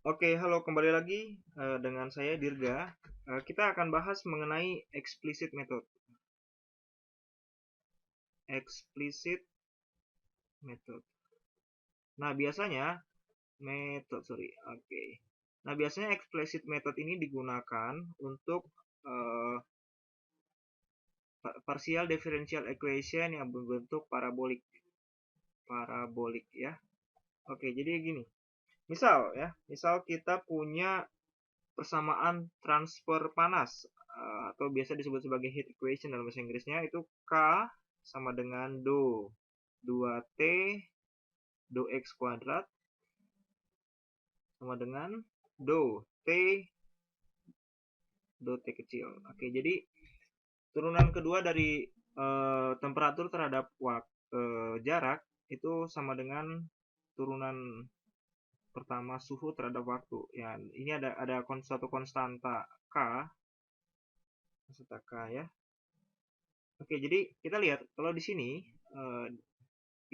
Oke, halo kembali lagi dengan saya Dirga. Kita akan bahas mengenai explicit method. Explicit method. Nah, biasanya Oke. Nah, biasanya explicit method ini digunakan untuk uh, partial differential equation yang berbentuk parabolik. Parabolik ya. Oke, jadi gini. Misal kita punya persamaan transfer panas atau biasa disebut sebagai heat equation dalam bahasa Inggrisnya itu K sama dengan do 2T do X kuadrat sama dengan do T do T kecil. Oke, jadi turunan kedua dari temperatur terhadap jarak itu sama dengan turunan pertama suhu terhadap waktu. Ya, ini ada suatu konstanta K, konstanta K ya. Oke, jadi kita lihat kalau di sini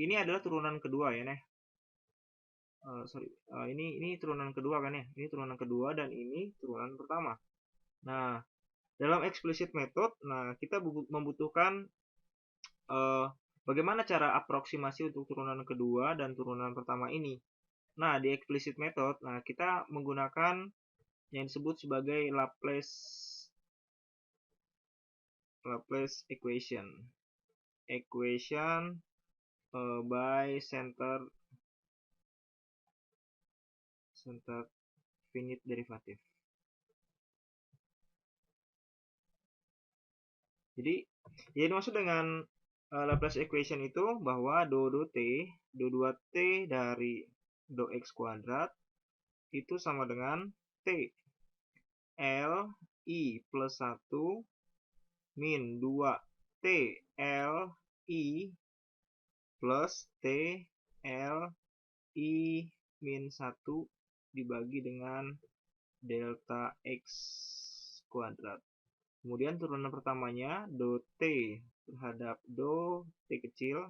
ini adalah turunan kedua ya, Neh. Ini turunan kedua kan ya? Ini turunan kedua dan ini turunan pertama. Nah, dalam explicit method, nah kita membutuhkan bagaimana cara aproksimasi untuk turunan kedua dan turunan pertama ini. Nah, di explicit method, nah kita menggunakan yang disebut sebagai Laplace equation. Equation by center finite derivative. Jadi, yang dimaksud dengan Laplace equation itu bahwa do 2t dari do x kuadrat itu sama dengan t L I plus 1 min 2t L I plus t L I min 1 dibagi dengan delta x kuadrat. Kemudian turunan pertamanya do t terhadap do t kecil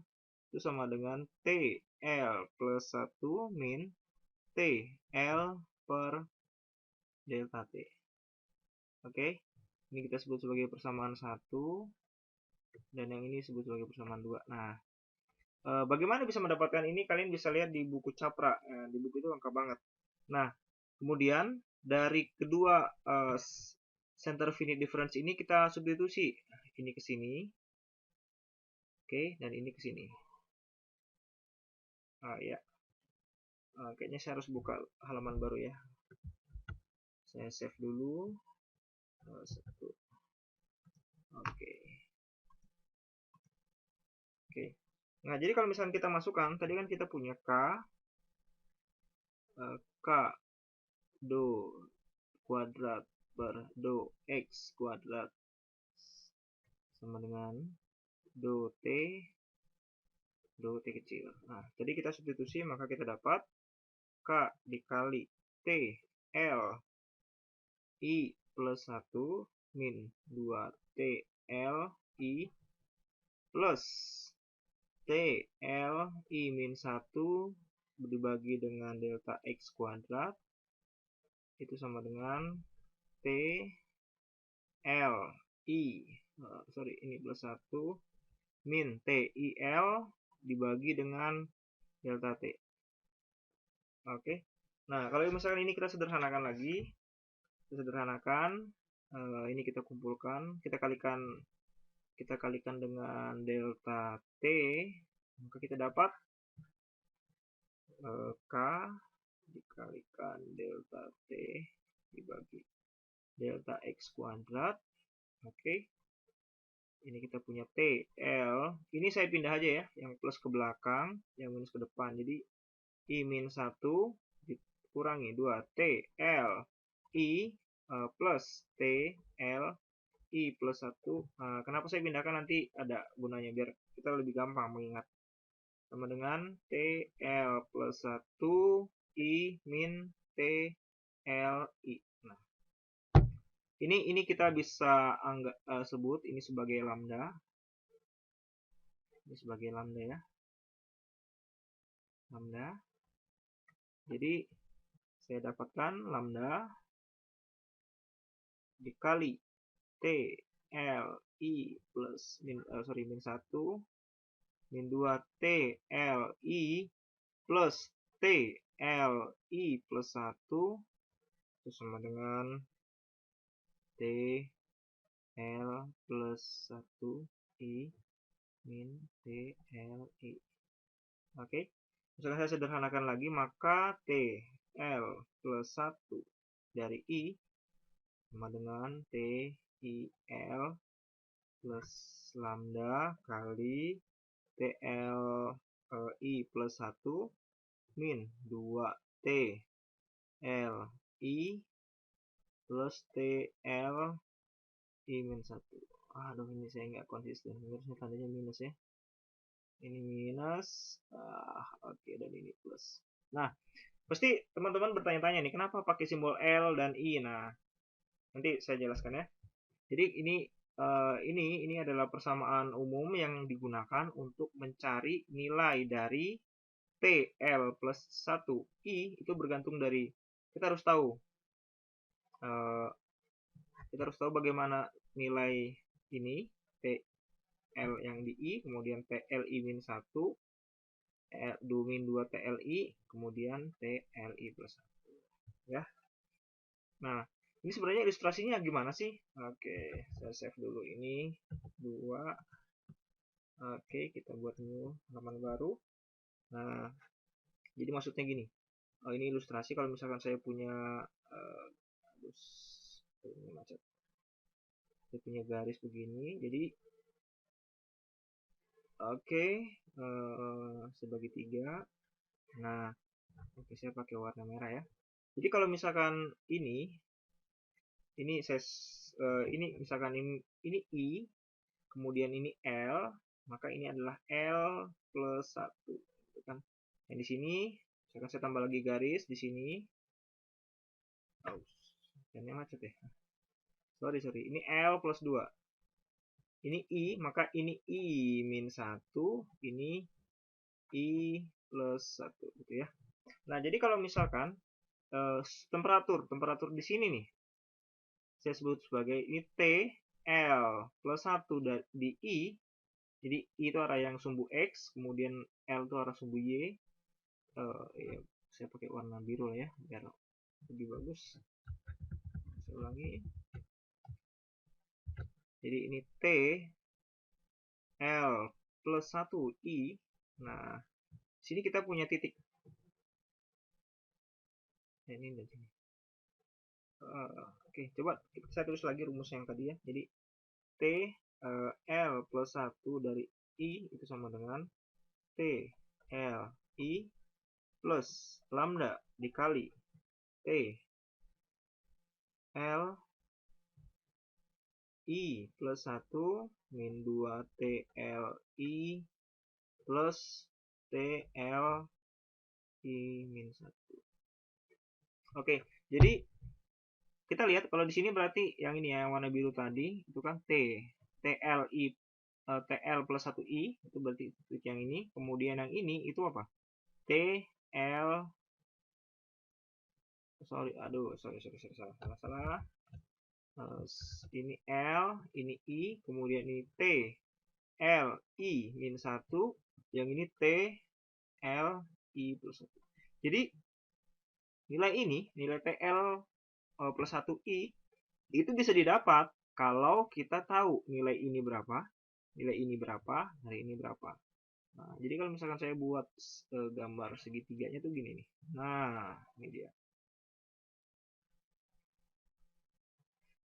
itu sama dengan t L plus 1 min t L per delta t. Oke, ini kita sebut sebagai persamaan 1 dan yang ini disebut sebagai persamaan 2. Nah, bagaimana bisa mendapatkan ini? Kalian bisa lihat di buku Capra. Di buku itu lengkap banget. Nah, kemudian dari kedua center finite difference ini kita substitusi. Ini ke sini. Oke, dan ini ke sini. Ya. Kayaknya saya harus buka halaman baru ya. Saya save dulu. Satu. Oke. Oke. Nah, jadi kalau misalnya kita masukkan, tadi kan kita punya K do kuadrat per do X kuadrat sama dengan do T kecil. Nah, tadi kita substitusi, maka kita dapat K dikali T L I plus 1 min 2 T L I plus T L I min 1 dibagi dengan delta X kuadrat itu sama dengan T L I ini plus 1 min T I L dibagi dengan delta T. Oke. Nah, kalau misalkan ini kita sederhanakan lagi, ini kita kumpulkan, kita kalikan dengan delta T, maka kita dapat K dikalikan delta T dibagi delta X kuadrat. Oke. Ini kita punya T, L. Ini saya pindah aja ya, yang plus ke belakang, yang minus ke depan. Jadi I min 1 dikurangi 2 T, L, I plus T, L, I plus 1. Nah, kenapa saya pindahkan, nanti ada gunanya biar kita lebih gampang mengingat. Sama dengan T, L plus 1, I min T, L, I. Nah, ini kita bisa sebut ini sebagai lambda. Ini sebagai lambda ya. Lambda. Jadi saya dapatkan lambda dikali T L I plus min 1 min 2 T L I plus T L I plus 1 itu sama dengan T L plus 1 I min T L I. Oke, misalkan saya sederhanakan lagi, maka T L plus 1 dari I sama dengan T I L plus lambda kali T L I plus 1 min 2 T L I plus T L I min 1. Aduh, ini saya nggak konsisten, harusnya tandanya minus ya. Ini minus, oke, dan ini plus. Nah, pasti teman-teman bertanya-tanya nih, kenapa pakai simbol L dan I? Nah, nanti saya jelaskan ya. Jadi ini adalah persamaan umum yang digunakan untuk mencari nilai dari TL plus 1 I itu bergantung dari kita harus tahu bagaimana nilai ini TL yang di I, kemudian TLI min 1, min 2 TLI, kemudian TLI plus 1 ya. Nah, ini sebenarnya ilustrasinya gimana sih? Oke, saya save dulu ini 2. Oke, kita buat new halaman baru. Nah, jadi maksudnya gini. Ini ilustrasi kalau misalkan saya punya ini macet. Saya punya garis begini. Jadi oke, sebagi 3. Nah, oke, saya pakai warna merah ya. Jadi kalau misalkan ini saya ini misalkan ini I, kemudian ini L, maka ini adalah L plus 1, gitu kan. Yang di sini misalkan saya tambah lagi garis di sini. Ini macet ya. Sorry, ini L plus 2. Ini I, maka ini I min 1, ini I plus 1, gitu ya. Nah, jadi kalau misalkan temperatur di sini nih, saya sebut sebagai ini T L plus 1 di I. Jadi I itu arah yang sumbu X, kemudian L itu arah sumbu Y. Ya, saya pakai warna biru ya, biar lebih bagus. Saya ulangi. Jadi ini T L plus 1 I. Nah, sini kita punya titik. Ini dan sini. Oke, coba saya tulis lagi rumus yang tadi ya. Jadi T L plus 1 dari I itu sama dengan T L I plus lambda dikali T L I plus 1 min 2 T L I plus T L I min 1. Oke, jadi kita lihat kalau di sini berarti yang ini ya, yang warna biru tadi itu kan TLI TL plus 1 I itu berarti titik yang ini. Kemudian yang ini itu apa? TL sorry salah. Ini L, ini I, kemudian ini T L I min 1, yang ini T L I plus 1. Jadi nilai ini, nilai TL plus 1 I itu bisa didapat kalau kita tahu nilai ini berapa, nilai ini berapa, nilai ini berapa. Nah, jadi kalau misalkan saya buat gambar segitiganya tuh gini nih. Nah, ini dia.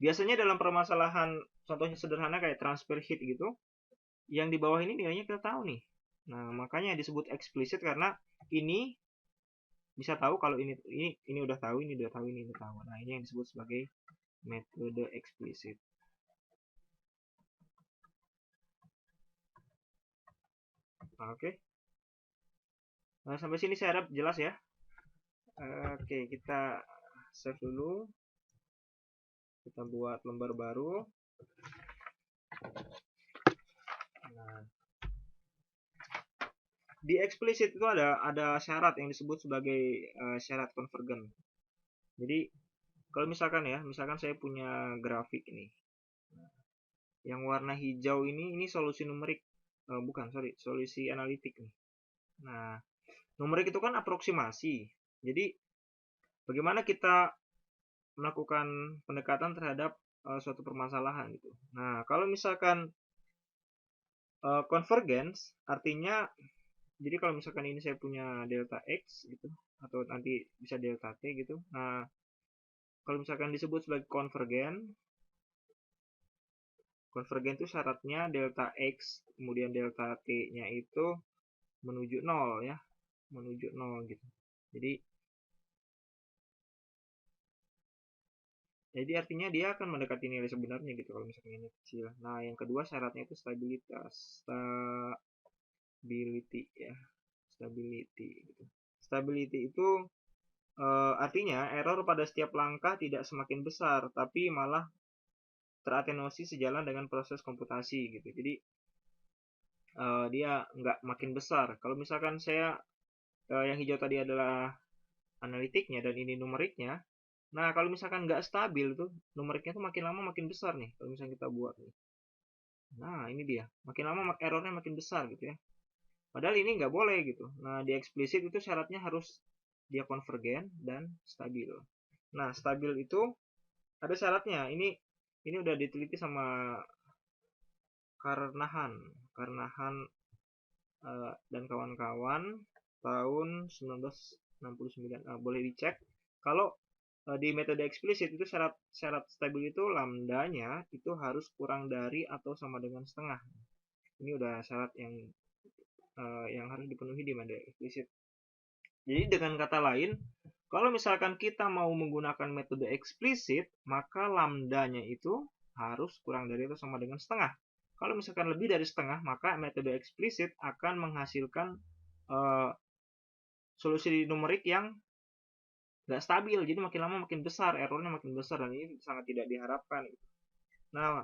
Biasanya dalam permasalahan contohnya sederhana kayak transfer heat gitu, yang di bawah ini nilainya kita tahu nih. Nah, makanya disebut eksplisit karena ini bisa tahu kalau ini udah tahu, ini udah tahu, ini udah tahu. Nah, ini yang disebut sebagai metode eksplisit. Oke. Nah, sampai sini saya harap jelas ya. Oke, kita save dulu. Kita buat lembar baru. Nah, di eksplisit itu ada syarat yang disebut sebagai syarat konvergen. Jadi kalau misalkan ya, misalkan saya punya grafik ini, yang warna hijau ini solusi numerik, bukan, sorry, solusi analitik nih. Nah, numerik itu kan aproksimasi. Jadi bagaimana kita melakukan pendekatan terhadap suatu permasalahan gitu. Nah, kalau misalkan convergence artinya, jadi kalau misalkan ini saya punya delta x gitu, atau nanti bisa delta t gitu. Nah, kalau misalkan disebut sebagai konvergen itu syaratnya delta x kemudian delta t-nya itu menuju 0 ya, menuju 0 gitu. Jadi artinya dia akan mendekati nilai sebenarnya gitu kalau misalkan ini kecil. Nah, yang kedua syaratnya itu stabilitas. Stability ya. Stability gitu. Stability itu artinya error pada setiap langkah tidak semakin besar, tapi malah teratenuasi sejalan dengan proses komputasi gitu. Jadi dia nggak makin besar. Kalau misalkan saya yang hijau tadi adalah analitiknya dan ini numeriknya. Nah, kalau misalkan nggak stabil tuh, numeriknya tuh makin lama makin besar nih. Kalau misalnya kita buat nih. Nah, ini dia. Makin lama errornya makin besar gitu ya. Padahal ini nggak boleh gitu. Nah, di eksplisit itu syaratnya harus dia konvergen dan stabil. Nah, stabil itu ada syaratnya. Ini udah diteliti sama Carnahan dan kawan-kawan tahun 1969. Boleh dicek. Kalau di metode eksplisit itu syarat stabil itu lambdanya itu harus kurang dari atau sama dengan setengah. Ini udah syarat yang harus dipenuhi di metode eksplisit. Jadi dengan kata lain, kalau misalkan kita mau menggunakan metode eksplisit, maka lambdanya itu harus kurang dari atau sama dengan setengah. Kalau misalkan lebih dari setengah, maka metode eksplisit akan menghasilkan uh, solusi numerik yang nggak stabil. Jadi makin lama makin besar, errornya makin besar, dan ini sangat tidak diharapkan. Nah,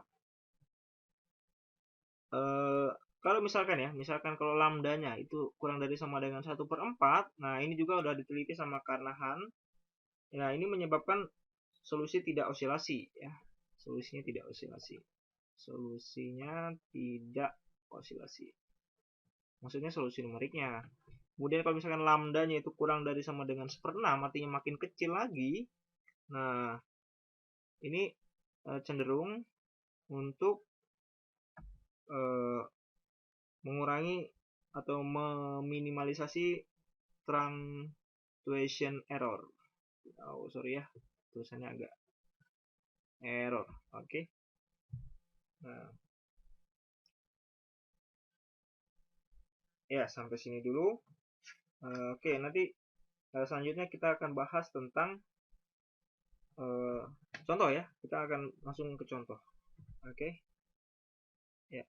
kalau misalkan ya, misalkan kalau lambdanya itu kurang dari sama dengan 1/4, nah ini juga udah diteliti sama Carnahan. Nah, ini menyebabkan solusi tidak osilasi ya. Solusinya tidak osilasi. Solusinya tidak osilasi. Maksudnya solusi numeriknya. Kemudian kalau misalkan lambdanya itu kurang dari sama dengan 1/6, artinya makin kecil lagi. Nah, ini cenderung untuk mengurangi atau meminimalisasi punctuation error. Oh, sorry ya, tulisannya agak error. Oke. Nah, ya sampai sini dulu. Oke, nanti selanjutnya kita akan bahas tentang contoh ya. Kita akan langsung ke contoh. Oke. Ya.